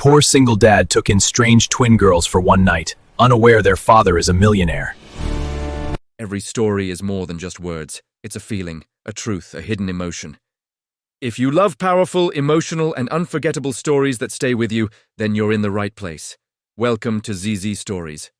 poor single dad took in strange twin girls for one night, unaware their father is a millionaire. Every story is more than just words. It's a feeling, a truth, a hidden emotion. If you love powerful, emotional, and unforgettable stories that stay with you, then you're in the right place. Welcome to ZZ Stories.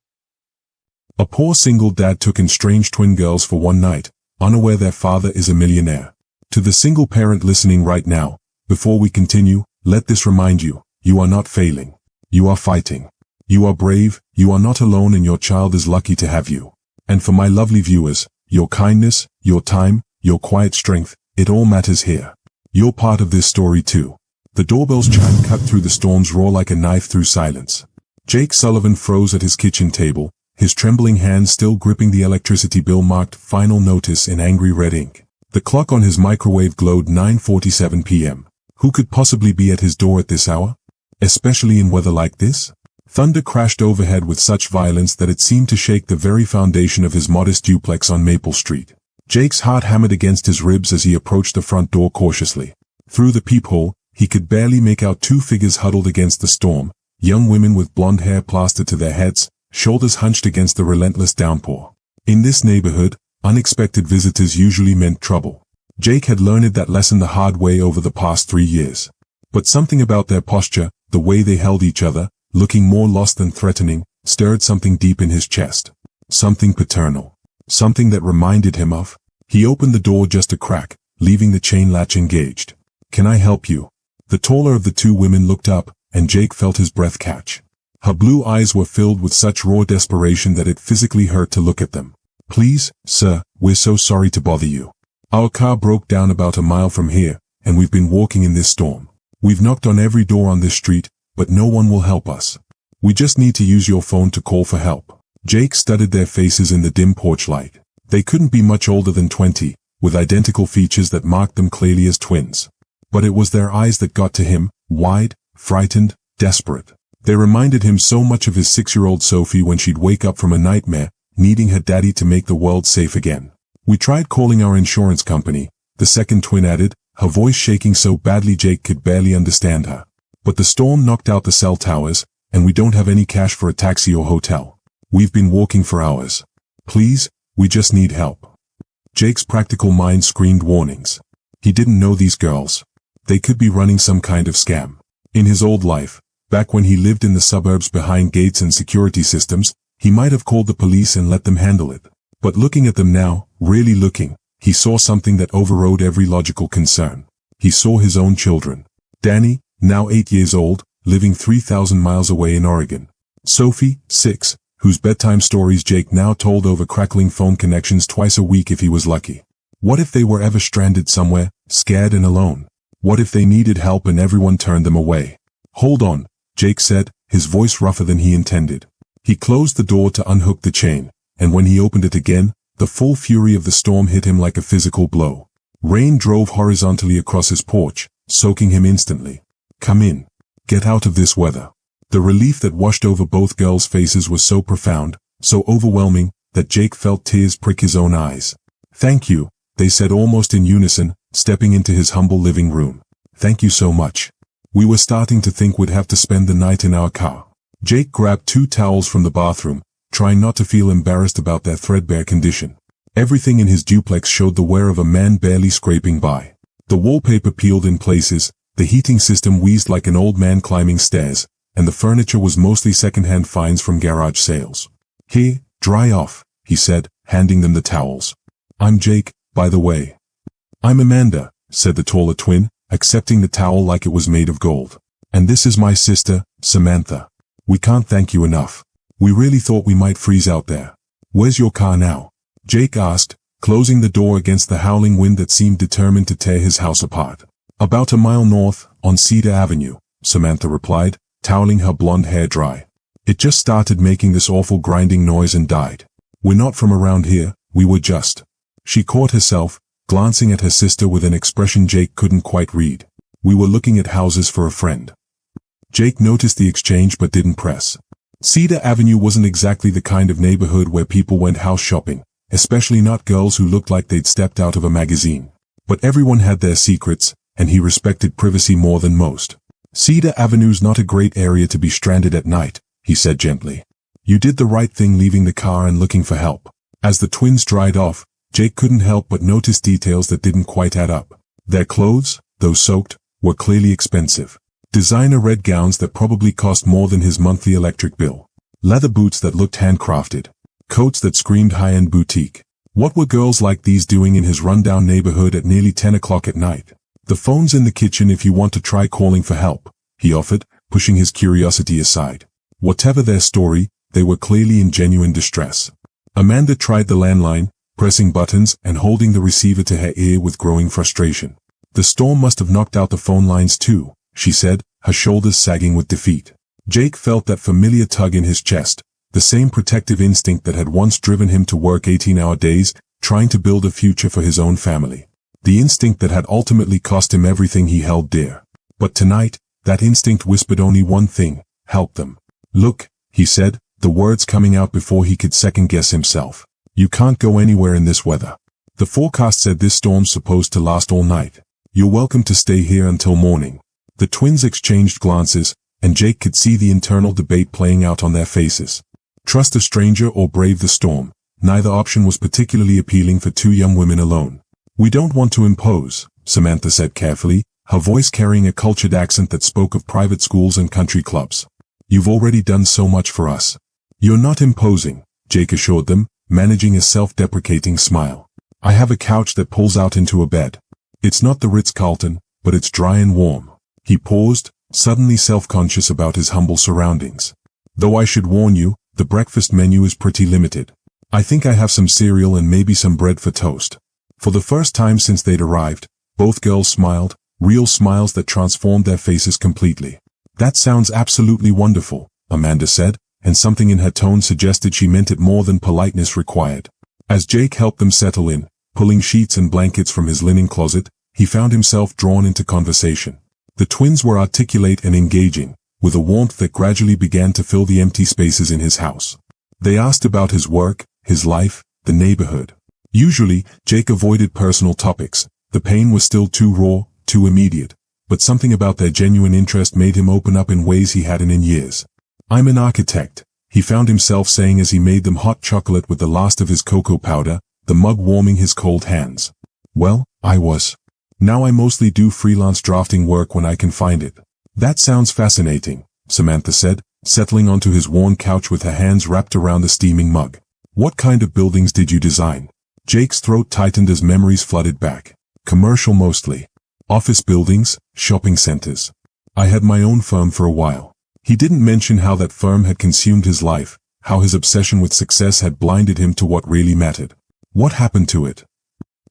A poor single dad took in strange twin girls for one night, unaware their father is a millionaire. To the single parent listening right now, before we continue, let this remind you, you are not failing. You are fighting. You are brave, you are not alone, and your child is lucky to have you. And for my lovely viewers, your kindness, your time, your quiet strength, it all matters here. You're part of this story too. The doorbell's chime cut through the storm's roar like a knife through silence. Jake Sullivan froze at his kitchen table, his trembling hands still gripping the electricity bill marked "Final Notice" in angry red ink. The clock on his microwave glowed 9:47 p.m. Who could possibly be at his door at this hour? Especially in weather like this? Thunder crashed overhead with such violence that it seemed to shake the very foundation of his modest duplex on Maple Street. Jake's heart hammered against his ribs as he approached the front door cautiously. Through the peephole, he could barely make out two figures huddled against the storm, young women with blonde hair plastered to their heads, shoulders hunched against the relentless downpour. In this neighborhood, unexpected visitors usually meant trouble. Jake had learned that lesson the hard way over the past 3 years. But something about their posture, the way they held each other, looking more lost than threatening, stirred something deep in his chest. Something paternal. Something that reminded him of. He opened the door just a crack, leaving the chain latch engaged. "Can I help you?" The taller of the two women looked up, and Jake felt his breath catch. Her blue eyes were filled with such raw desperation that it physically hurt to look at them. "Please, sir, we're so sorry to bother you. Our car broke down about a mile from here, and we've been walking in this storm. We've knocked on every door on this street, but no one will help us. We just need to use your phone to call for help." Jake studied their faces in the dim porch light. They couldn't be much older than 20, with identical features that marked them clearly as twins. But it was their eyes that got to him, wide, frightened, desperate. They reminded him so much of his 6-year-old Sophie when she'd wake up from a nightmare, needing her daddy to make the world safe again. "We tried calling our insurance company," the second twin added, her voice shaking so badly Jake could barely understand her. "But the storm knocked out the cell towers, and we don't have any cash for a taxi or hotel. We've been walking for hours. Please, we just need help." Jake's practical mind screamed warnings. He didn't know these girls. They could be running some kind of scam. In his old life, back when he lived in the suburbs behind gates and security systems, he might have called the police and let them handle it. But looking at them now, really looking, he saw something that overrode every logical concern. He saw his own children. Danny, now 8 years old, living 3,000 miles away in Oregon. Sophie, 6, whose bedtime stories Jake now told over crackling phone connections twice a week if he was lucky. What if they were ever stranded somewhere, scared and alone? What if they needed help and everyone turned them away? "Hold on," Jake said, his voice rougher than he intended. He closed the door to unhook the chain, and when he opened it again, the full fury of the storm hit him like a physical blow. Rain drove horizontally across his porch, soaking him instantly. "Come in. Get out of this weather." The relief that washed over both girls' faces was so profound, so overwhelming, that Jake felt tears prick his own eyes. "Thank you," they said almost in unison, stepping into his humble living room. "Thank you so much. We were starting to think we'd have to spend the night in our car." Jake grabbed 2 towels from the bathroom, trying not to feel embarrassed about their threadbare condition. Everything in his duplex showed the wear of a man barely scraping by. The wallpaper peeled in places, the heating system wheezed like an old man climbing stairs, and the furniture was mostly second-hand finds from garage sales. "Here, dry off," he said, handing them the towels. "I'm Jake, by the way." "I'm Amanda," said the taller twin, accepting the towel like it was made of gold. "And this is my sister, Samantha. We can't thank you enough. We really thought we might freeze out there." "Where's your car now?" Jake asked, closing the door against the howling wind that seemed determined to tear his house apart. "About a mile north, on Cedar Avenue," Samantha replied, toweling her blonde hair dry. "It just started making this awful grinding noise and died. We're not from around here, we were just." She caught herself, glancing at her sister with an expression Jake couldn't quite read. "We were looking at houses for a friend." Jake noticed the exchange but didn't press. Cedar Avenue wasn't exactly the kind of neighborhood where people went house shopping, especially not girls who looked like they'd stepped out of a magazine. But everyone had their secrets, and he respected privacy more than most. Cedar Avenue's not a great area to be stranded at night, he said gently. You did the right thing leaving the car and looking for help. As the twins dried off, Jake couldn't help but notice details that didn't quite add up. Their clothes, though soaked, were clearly expensive. Designer red gowns that probably cost more than his monthly electric bill. Leather boots that looked handcrafted. Coats that screamed high-end boutique. What were girls like these doing in his rundown neighborhood at nearly 10 o'clock at night? The phone's in the kitchen if you want to try calling for help, he offered, pushing his curiosity aside. Whatever their story, they were clearly in genuine distress. Amanda tried the landline, pressing buttons and holding the receiver to her ear with growing frustration. The storm must have knocked out the phone lines too, she said, her shoulders sagging with defeat. Jake felt that familiar tug in his chest, the same protective instinct that had once driven him to work 18-hour days, trying to build a future for his own family. The instinct that had ultimately cost him everything he held dear. But tonight, that instinct whispered only one thing: help them. Look, he said, the words coming out before he could second-guess himself. You can't go anywhere in this weather. The forecast said this storm's supposed to last all night. You're welcome to stay here until morning. The twins exchanged glances, and Jake could see the internal debate playing out on their faces. Trust a stranger or brave the storm. Neither option was particularly appealing for two young women alone. We don't want to impose, Samantha said carefully, her voice carrying a cultured accent that spoke of private schools and country clubs. You've already done so much for us. You're not imposing, Jake assured them, managing a self-deprecating smile. I have a couch that pulls out into a bed. It's not the Ritz-Carlton, but it's dry and warm. He paused, suddenly self-conscious about his humble surroundings. Though I should warn you, the breakfast menu is pretty limited. I think I have some cereal and maybe some bread for toast. For the first time since they'd arrived, both girls smiled, real smiles that transformed their faces completely. That sounds absolutely wonderful, Amanda said, and something in her tone suggested she meant it more than politeness required. As Jake helped them settle in, pulling sheets and blankets from his linen closet, he found himself drawn into conversation. The twins were articulate and engaging, with a warmth that gradually began to fill the empty spaces in his house. They asked about his work, his life, the neighborhood. Usually, Jake avoided personal topics. The pain was still too raw, too immediate. But something about their genuine interest made him open up in ways he hadn't in years. I'm an architect, he found himself saying as he made them hot chocolate with the last of his cocoa powder, the mug warming his cold hands. Well, I was. Now I mostly do freelance drafting work when I can find it. That sounds fascinating, Samantha said, settling onto his worn couch with her hands wrapped around the steaming mug. What kind of buildings did you design? Jake's throat tightened as memories flooded back. Commercial mostly. Office buildings, shopping centers. I had my own firm for a while. He didn't mention how that firm had consumed his life, how his obsession with success had blinded him to what really mattered. What happened to it?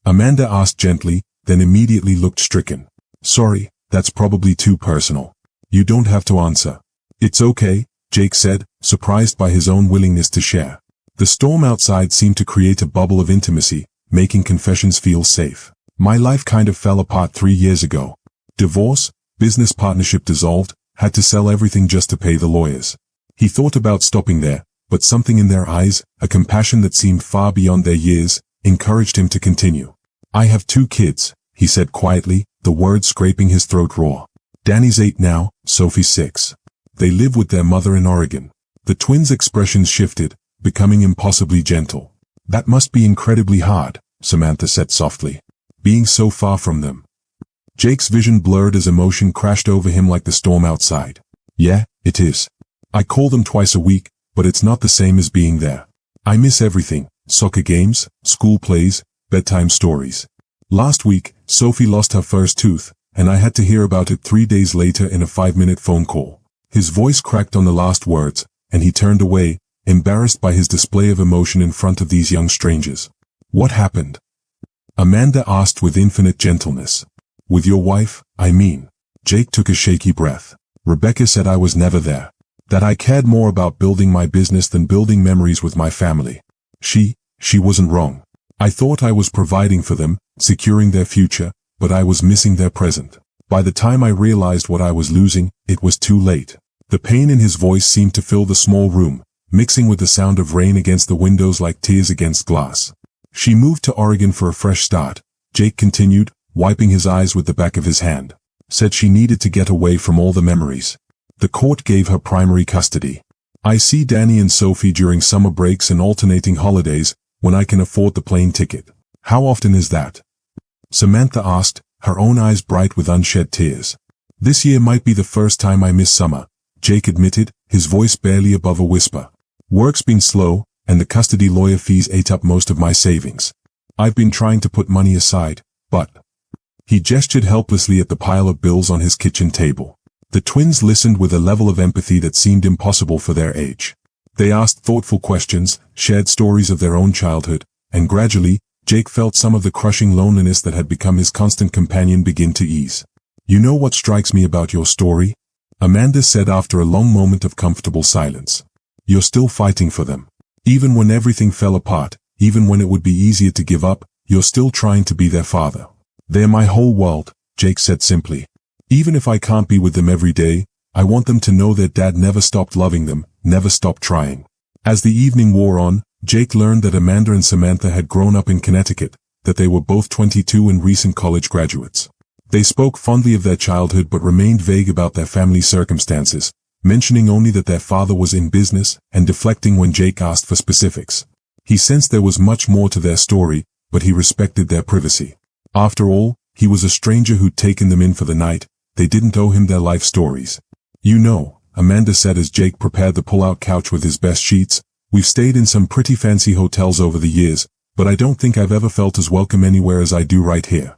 Amanda asked gently, then immediately looked stricken. Sorry, that's probably too personal. You don't have to answer. It's okay, Jake said, surprised by his own willingness to share. The storm outside seemed to create a bubble of intimacy, making confessions feel safe. My life kind of fell apart 3 years ago. Divorce, business partnership dissolved, had to sell everything just to pay the lawyers. He thought about stopping there, but something in their eyes, a compassion that seemed far beyond their years, encouraged him to continue. I have 2 kids, he said quietly, the words scraping his throat raw. Danny's 8 now, Sophie's 6. They live with their mother in Oregon. The twins' expressions shifted, becoming impossibly gentle. That must be incredibly hard, Samantha said softly. Being so far from them. Jake's vision blurred as emotion crashed over him like the storm outside. Yeah, it is. I call them twice a week, but it's not the same as being there. I miss everything: soccer games, school plays, bedtime stories. Last week, Sophie lost her first tooth, and I had to hear about it 3 days later in a 5-minute phone call. His voice cracked on the last words, and he turned away, embarrassed by his display of emotion in front of these young strangers. What happened? Amanda asked with infinite gentleness. With your wife, I mean. Jake took a shaky breath. Rebecca said I was never there. That I cared more about building my business than building memories with my family. She wasn't wrong. I thought I was providing for them, securing their future, but I was missing their present. By the time I realized what I was losing, it was too late. The pain in his voice seemed to fill the small room, mixing with the sound of rain against the windows like tears against glass. She moved to Oregon for a fresh start, Jake continued, wiping his eyes with the back of his hand. said she needed to get away from all the memories. The court gave her primary custody. I see Danny and Sophie during summer breaks and alternating holidays when I can afford the plane ticket. How often is that? Samantha asked, her own eyes bright with unshed tears. This year might be the first time I miss summer, Jake admitted, his voice barely above a whisper. Work's been slow, and the custody lawyer fees ate up most of my savings. I've been trying to put money aside, but... He gestured helplessly at the pile of bills on his kitchen table. The twins listened with a level of empathy that seemed impossible for their age. They asked thoughtful questions, shared stories of their own childhood, and gradually, Jake felt some of the crushing loneliness that had become his constant companion begin to ease. You know what strikes me about your story? Amanda said after a long moment of comfortable silence. You're still fighting for them. Even when everything fell apart, even when it would be easier to give up, you're still trying to be their father. They're my whole world, Jake said simply. Even if I can't be with them every day, I want them to know their dad never stopped loving them, never stopped trying. As the evening wore on, Jake learned that Amanda and Samantha had grown up in Connecticut, that they were both 22 and recent college graduates. They spoke fondly of their childhood but remained vague about their family circumstances, mentioning only that their father was in business and deflecting when Jake asked for specifics. He sensed there was much more to their story, but he respected their privacy. After all, he was a stranger who'd taken them in for the night. They didn't owe him their life stories. You know, Amanda said as Jake prepared the pull-out couch with his best sheets, we've stayed in some pretty fancy hotels over the years, but I don't think I've ever felt as welcome anywhere as I do right here.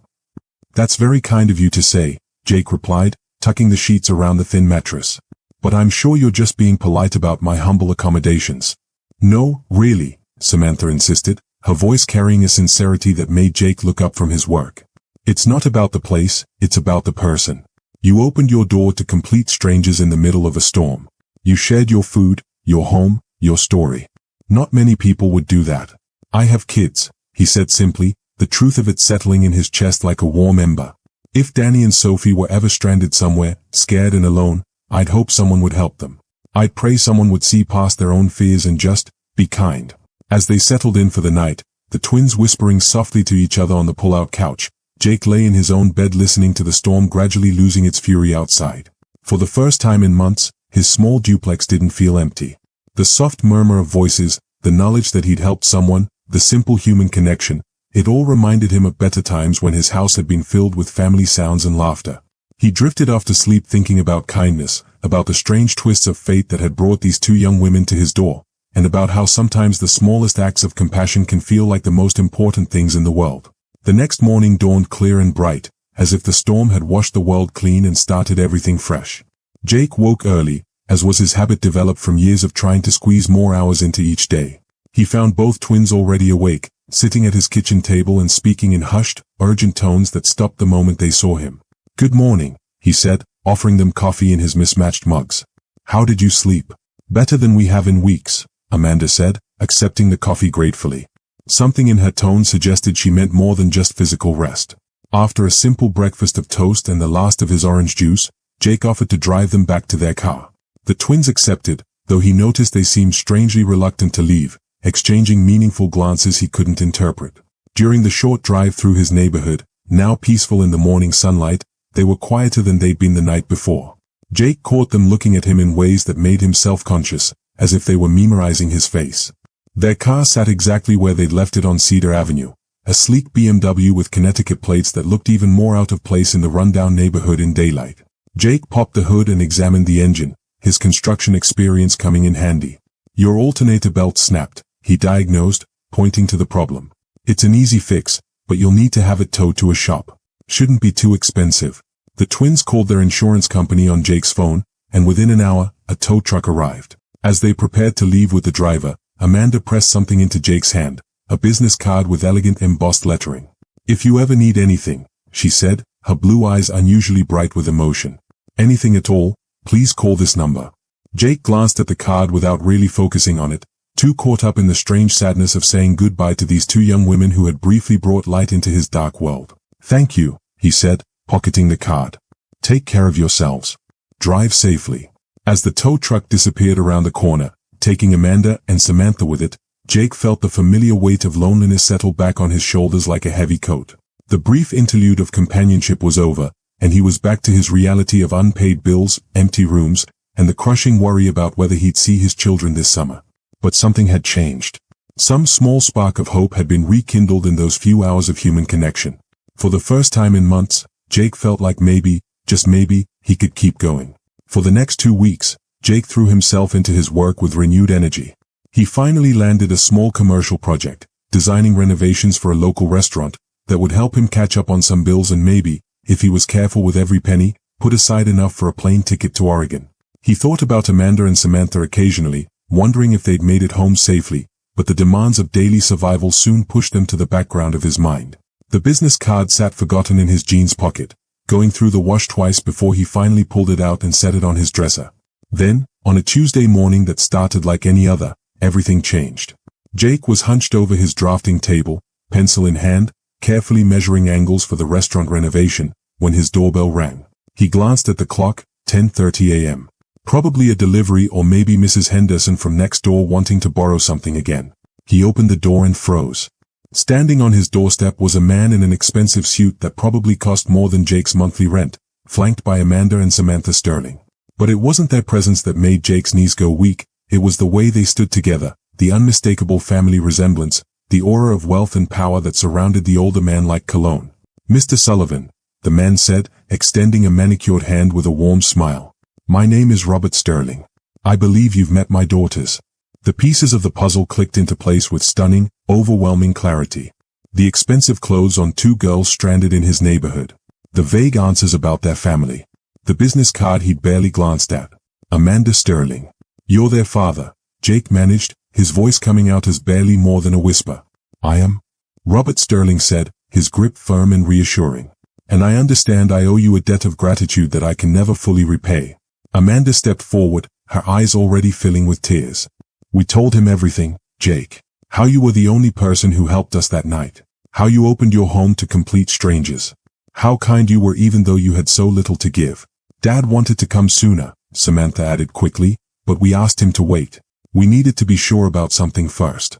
That's very kind of you to say, Jake replied, tucking the sheets around the thin mattress. But I'm sure you're just being polite about my humble accommodations. No, really, Samantha insisted, her voice carrying a sincerity that made Jake look up from his work. It's not about the place, it's about the person. You opened your door to complete strangers in the middle of a storm. You shared your food, your home, your story. Not many people would do that. I have kids, he said simply, the truth of it settling in his chest like a warm ember. If Danny and Sophie were ever stranded somewhere, scared and alone, I'd hope someone would help them. I'd pray someone would see past their own fears and just be kind. As they settled in for the night, the twins whispering softly to each other on the pull-out couch, Jake lay in his own bed listening to the storm gradually losing its fury outside. For the first time in months, his small duplex didn't feel empty. The soft murmur of voices, the knowledge that he'd helped someone, the simple human connection, it all reminded him of better times when his house had been filled with family sounds and laughter. He drifted off to sleep thinking about kindness, about the strange twists of fate that had brought these two young women to his door, and about how sometimes the smallest acts of compassion can feel like the most important things in the world. The next morning dawned clear and bright, as if the storm had washed the world clean and started everything fresh. Jake woke early, as was his habit developed from years of trying to squeeze more hours into each day. He found both twins already awake, sitting at his kitchen table and speaking in hushed, urgent tones that stopped the moment they saw him. Good morning, he said, offering them coffee in his mismatched mugs. How did you sleep? Better than we have in weeks, Amanda said, accepting the coffee gratefully. Something in her tone suggested she meant more than just physical rest. After a simple breakfast of toast and the last of his orange juice, Jake offered to drive them back to their car. The twins accepted, though he noticed they seemed strangely reluctant to leave, exchanging meaningful glances he couldn't interpret. During the short drive through his neighborhood, now peaceful in the morning sunlight, they were quieter than they'd been the night before. Jake caught them looking at him in ways that made him self-conscious, as if they were memorizing his face. Their car sat exactly where they'd left it on Cedar Avenue, a sleek BMW with Connecticut plates that looked even more out of place in the rundown neighborhood in daylight. Jake popped the hood and examined the engine, his construction experience coming in handy. Your alternator belt snapped, he diagnosed, pointing to the problem. It's an easy fix, but you'll need to have it towed to a shop. Shouldn't be too expensive. The twins called their insurance company on Jake's phone, and within an hour, a tow truck arrived. As they prepared to leave with the driver, Amanda pressed something into Jake's hand, a business card with elegant embossed lettering. If you ever need anything, she said, her blue eyes unusually bright with emotion. Anything at all, please call this number. Jake glanced at the card without really focusing on it, too caught up in the strange sadness of saying goodbye to these two young women who had briefly brought light into his dark world. Thank you, he said, pocketing the card. Take care of yourselves. Drive safely. As the tow truck disappeared around the corner, taking Amanda and Samantha with it, Jake felt the familiar weight of loneliness settle back on his shoulders like a heavy coat. The brief interlude of companionship was over, and he was back to his reality of unpaid bills, empty rooms, and the crushing worry about whether he'd see his children this summer. But something had changed. Some small spark of hope had been rekindled in those few hours of human connection. For the first time in months, Jake felt like maybe, just maybe, he could keep going. For the next 2 weeks, Jake threw himself into his work with renewed energy. He finally landed a small commercial project, designing renovations for a local restaurant, that would help him catch up on some bills and maybe, if he was careful with every penny, put aside enough for a plane ticket to Oregon. He thought about Amanda and Samantha occasionally, wondering if they'd made it home safely, but the demands of daily survival soon pushed them to the background of his mind. The business card sat forgotten in his jeans pocket, going through the wash twice before he finally pulled it out and set it on his dresser. Then, on a Tuesday morning that started like any other, everything changed. Jake was hunched over his drafting table, pencil in hand, carefully measuring angles for the restaurant renovation, when his doorbell rang. He glanced at the clock, 10:30 a.m. Probably a delivery or maybe Mrs. Henderson from next door wanting to borrow something again. He opened the door and froze. Standing on his doorstep was a man in an expensive suit that probably cost more than Jake's monthly rent, flanked by Amanda and Samantha Sterling. But it wasn't their presence that made Jake's knees go weak, it was the way they stood together, the unmistakable family resemblance, the aura of wealth and power that surrounded the older man like cologne. "Mr. Sullivan," the man said, extending a manicured hand with a warm smile. "My name is Robert Sterling. I believe you've met my daughters." The pieces of the puzzle clicked into place with stunning, overwhelming clarity. The expensive clothes on 2 girls stranded in his neighborhood. The vague answers about their family. The business card he'd barely glanced at. Amanda Sterling. "You're their father," Jake managed, his voice coming out as barely more than a whisper. "I am," Robert Sterling said, his grip firm and reassuring. "And I understand I owe you a debt of gratitude that I can never fully repay." Amanda stepped forward, her eyes already filling with tears. "We told him everything, Jake. How you were the only person who helped us that night. How you opened your home to complete strangers. How kind you were even though you had so little to give. Dad wanted to come sooner," Samantha added quickly, "but we asked him to wait. We needed to be sure about something first."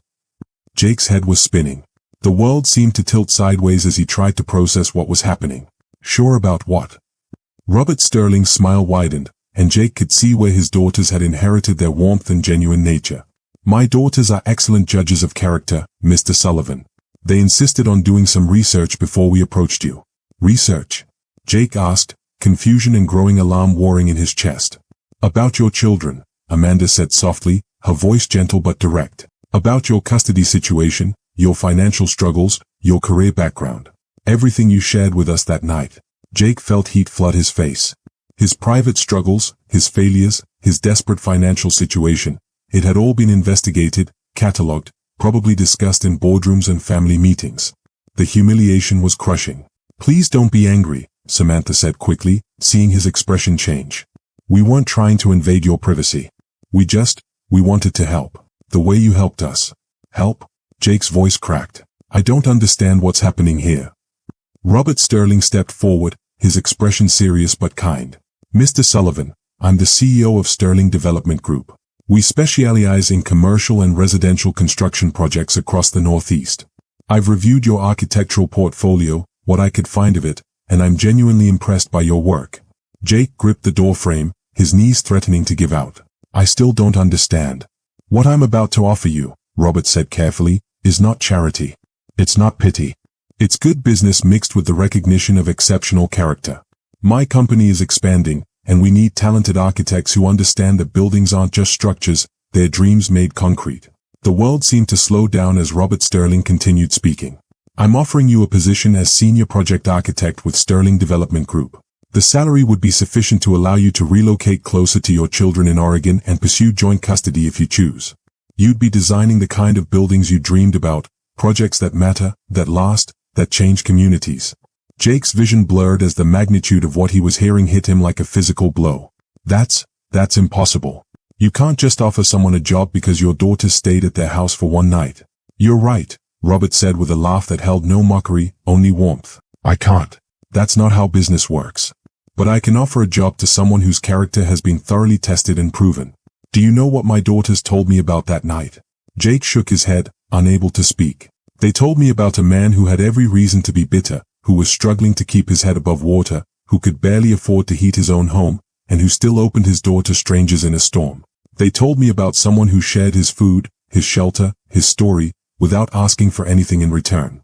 Jake's head was spinning. The world seemed to tilt sideways as he tried to process what was happening. Sure about what? Robert Sterling's smile widened, and Jake could see where his daughters had inherited their warmth and genuine nature. "My daughters are excellent judges of character, Mr. Sullivan. They insisted on doing some research before we approached you." "Research?" Jake asked, confusion and growing alarm warring in his chest. "About your children," Amanda said softly, her voice gentle but direct. "About your custody situation, your financial struggles, your career background. Everything you shared with us that night." Jake felt heat flood his face. His private struggles, his failures, his desperate financial situation, it had all been investigated, catalogued, probably discussed in boardrooms and family meetings. The humiliation was crushing. "Please don't be angry," Samantha said quickly, seeing his expression change. "We weren't trying to invade your privacy. We wanted to help. The way you helped us." "Help?" Jake's voice cracked. "I don't understand what's happening here." Robert Sterling stepped forward, his expression serious but kind. "Mr. Sullivan, I'm the CEO of Sterling Development Group. We specialize in commercial and residential construction projects across the Northeast. I've reviewed your architectural portfolio, what I could find of it, and I'm genuinely impressed by your work." Jake gripped the doorframe, his knees threatening to give out. "I still don't understand. What I'm about to offer you," Robert said carefully, "is not charity. It's not pity. It's good business mixed with the recognition of exceptional character. My company is expanding, and we need talented architects who understand that buildings aren't just structures, they're dreams made concrete." The world seemed to slow down as Robert Sterling continued speaking. "I'm offering you a position as senior project architect with Sterling Development Group. The salary would be sufficient to allow you to relocate closer to your children in Oregon and pursue joint custody if you choose. You'd be designing the kind of buildings you dreamed about, projects that matter, that last, that change communities." Jake's vision blurred as the magnitude of what he was hearing hit him like a physical blow. That's impossible. You can't just offer someone a job because your daughters stayed at their house for one night." "You're right," Robert said with a laugh that held no mockery, only warmth. "I can't. That's not how business works. But I can offer a job to someone whose character has been thoroughly tested and proven." "Do you know what my daughters told me about that night?" Jake shook his head, unable to speak. "They told me about a man who had every reason to be bitter, who was struggling to keep his head above water, who could barely afford to heat his own home, and who still opened his door to strangers in a storm. They told me about someone who shared his food, his shelter, his story, without asking for anything in return.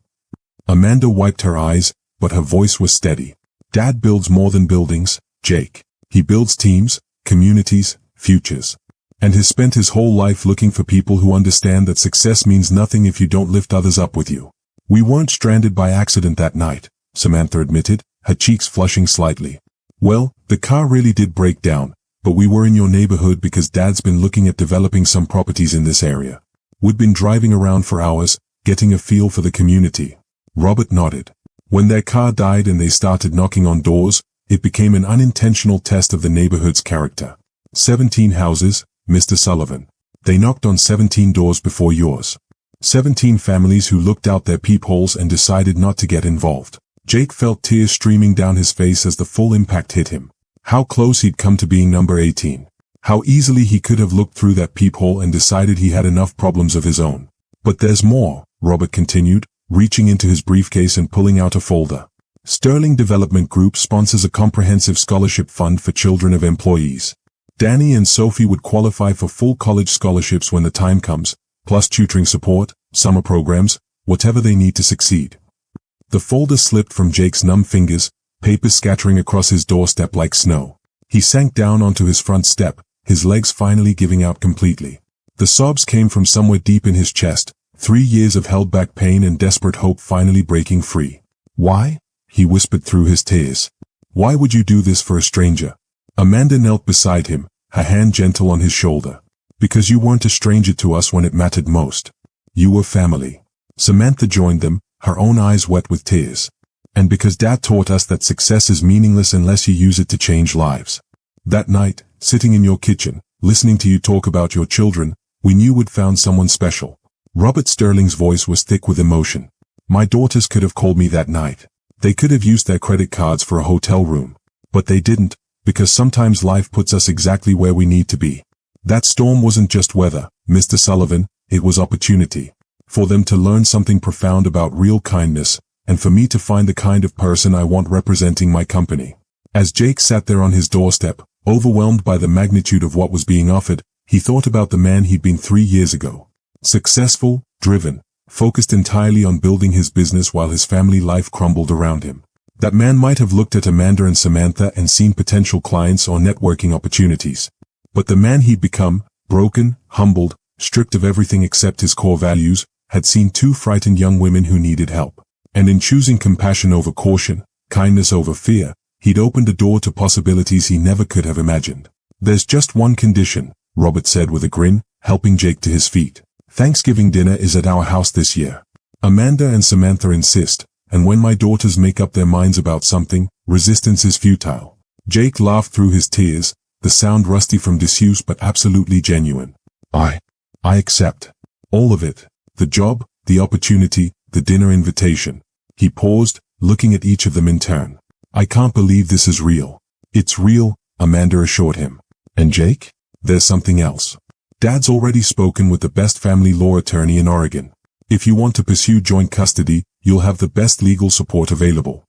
Amanda wiped her eyes, but her voice was steady. Dad builds more than buildings, Jake. He builds teams, communities, futures. And has spent his whole life looking for people who understand that success means nothing if you don't lift others up with you. We weren't stranded by accident that night, Samantha admitted, her cheeks flushing slightly. Well, the car really did break down, but we were in your neighborhood because Dad's been looking at developing some properties in this area. We'd been driving around for hours, getting a feel for the community. Robert nodded. When their car died and they started knocking on doors, it became an unintentional test of the neighborhood's character. 17 houses, Mr. Sullivan. They knocked on 17 doors before yours. 17 families who looked out their peepholes and decided not to get involved. Jake felt tears streaming down his face as the full impact hit him. How close he'd come to being number 18. How easily he could have looked through that peephole and decided he had enough problems of his own. But there's more, Robert continued, reaching into his briefcase and pulling out a folder. Sterling Development Group sponsors a comprehensive scholarship fund for children of employees. Danny and Sophie would qualify for full college scholarships when the time comes, plus tutoring support, summer programs, whatever they need to succeed. The folder slipped from Jake's numb fingers, papers scattering across his doorstep like snow. He sank down onto his front step, his legs finally giving out completely. The sobs came from somewhere deep in his chest, 3 years of held-back pain and desperate hope finally breaking free. Why? He whispered through his tears. Why would you do this for a stranger? Amanda knelt beside him, her hand gentle on his shoulder. Because you weren't a stranger to us when it mattered most. You were family. Samantha joined them, her own eyes wet with tears. And because Dad taught us that success is meaningless unless you use it to change lives. That night, sitting in your kitchen, listening to you talk about your children, we knew we'd found someone special. Robert Sterling's voice was thick with emotion. My daughters could have called me that night. They could have used their credit cards for a hotel room. But they didn't, because sometimes life puts us exactly where we need to be. That storm wasn't just weather, Mr. Sullivan, it was opportunity. For them to learn something profound about real kindness, and for me to find the kind of person I want representing my company. As Jake sat there on his doorstep, overwhelmed by the magnitude of what was being offered, he thought about the man he'd been 3 years ago. Successful, driven, focused entirely on building his business while his family life crumbled around him. That man might have looked at Amanda and Samantha and seen potential clients or networking opportunities. But the man he'd become, broken, humbled, stripped of everything except his core values, had seen 2 frightened young women who needed help. And in choosing compassion over caution, kindness over fear, he'd opened a door to possibilities he never could have imagined. There's just one condition, Robert said with a grin, helping Jake to his feet. Thanksgiving dinner is at our house this year. Amanda and Samantha insist, and when my daughters make up their minds about something, resistance is futile. Jake laughed through his tears, the sound rusty from disuse but absolutely genuine. I accept. All of it. The job, the opportunity, the dinner invitation. He paused, looking at each of them in turn. I can't believe this is real. It's real, Amanda assured him. And Jake? There's something else. Dad's already spoken with the best family law attorney in Oregon. If you want to pursue joint custody, you'll have the best legal support available.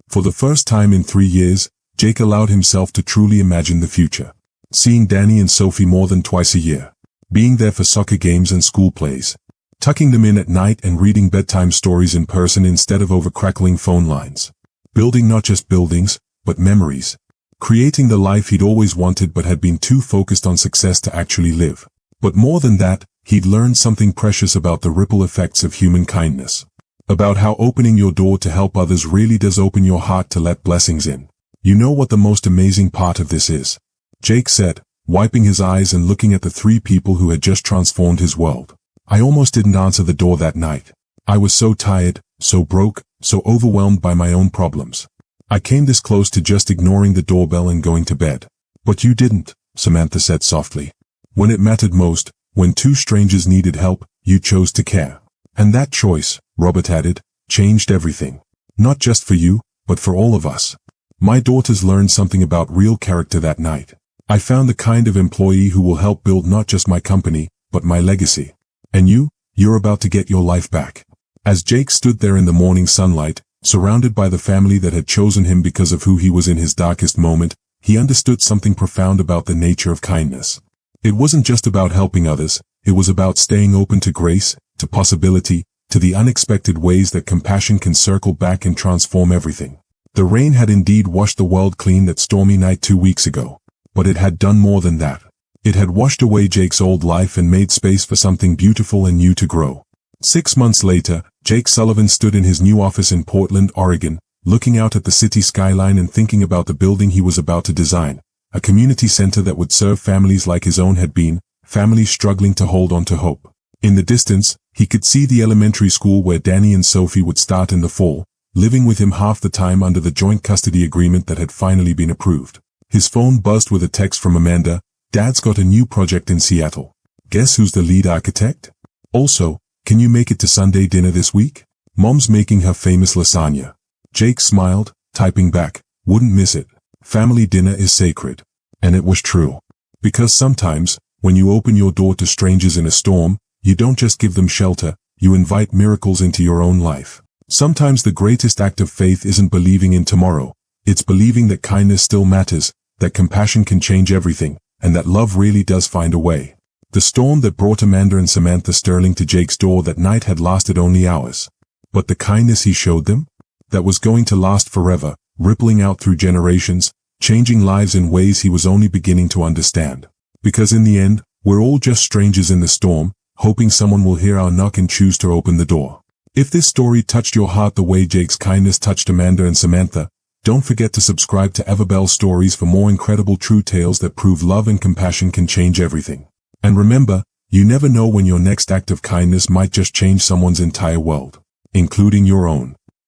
For the first time in 3 years, Jake allowed himself to truly imagine the future. Seeing Danny and Sophie more than twice a year. Being there for soccer games and school plays. Tucking them in at night and reading bedtime stories in person instead of over crackling phone lines. Building not just buildings, but memories. Creating the life he'd always wanted but had been too focused on success to actually live. But more than that, he'd learned something precious about the ripple effects of human kindness. About how opening your door to help others really does open your heart to let blessings in. You know what the most amazing part of this is? Jake said, wiping his eyes and looking at the 3 people who had just transformed his world. I almost didn't answer the door that night. I was so tired, so broke, so overwhelmed by my own problems. I came this close to just ignoring the doorbell and going to bed. But you didn't, Samantha said softly. When it mattered most, when 2 strangers needed help, you chose to care. And that choice, Robert added, changed everything. Not just for you, but for all of us. My daughters learned something about real character that night. I found the kind of employee who will help build not just my company, but my legacy. And you're about to get your life back. As Jake stood there in the morning sunlight, Surrounded by the family that had chosen him because of who he was in his darkest moment, he understood something profound about the nature of kindness. It wasn't just about helping others, it was about staying open to grace, to possibility, to the unexpected ways that compassion can circle back and transform everything. The rain had indeed washed the world clean that stormy night 2 weeks ago. But it had done more than that. It had washed away Jake's old life and made space for something beautiful and new to grow. 6 months later, Jake Sullivan stood in his new office in Portland, Oregon, looking out at the city skyline and thinking about the building he was about to design, a community center that would serve families like his own had been, families struggling to hold on to hope. In the distance, he could see the elementary school where Danny and Sophie would start in the fall, living with him half the time under the joint custody agreement that had finally been approved. His phone buzzed with a text from Amanda. "Dad's got a new project in Seattle. Guess who's the lead architect? Also, can you make it to Sunday dinner this week? Mom's making her famous lasagna." Jake smiled, typing back, "Wouldn't miss it. Family dinner is sacred." And it was true. Because sometimes, when you open your door to strangers in a storm, you don't just give them shelter, you invite miracles into your own life. Sometimes the greatest act of faith isn't believing in tomorrow. It's believing that kindness still matters, that compassion can change everything, and that love really does find a way. The storm that brought Amanda and Samantha Sterling to Jake's door that night had lasted only hours. But the kindness he showed them? That was going to last forever, rippling out through generations, changing lives in ways he was only beginning to understand. Because in the end, we're all just strangers in the storm, hoping someone will hear our knock and choose to open the door. If this story touched your heart the way Jake's kindness touched Amanda and Samantha, don't forget to subscribe to Everbell Stories for more incredible true tales that prove love and compassion can change everything. And remember, you never know when your next act of kindness might just change someone's entire world, including your own.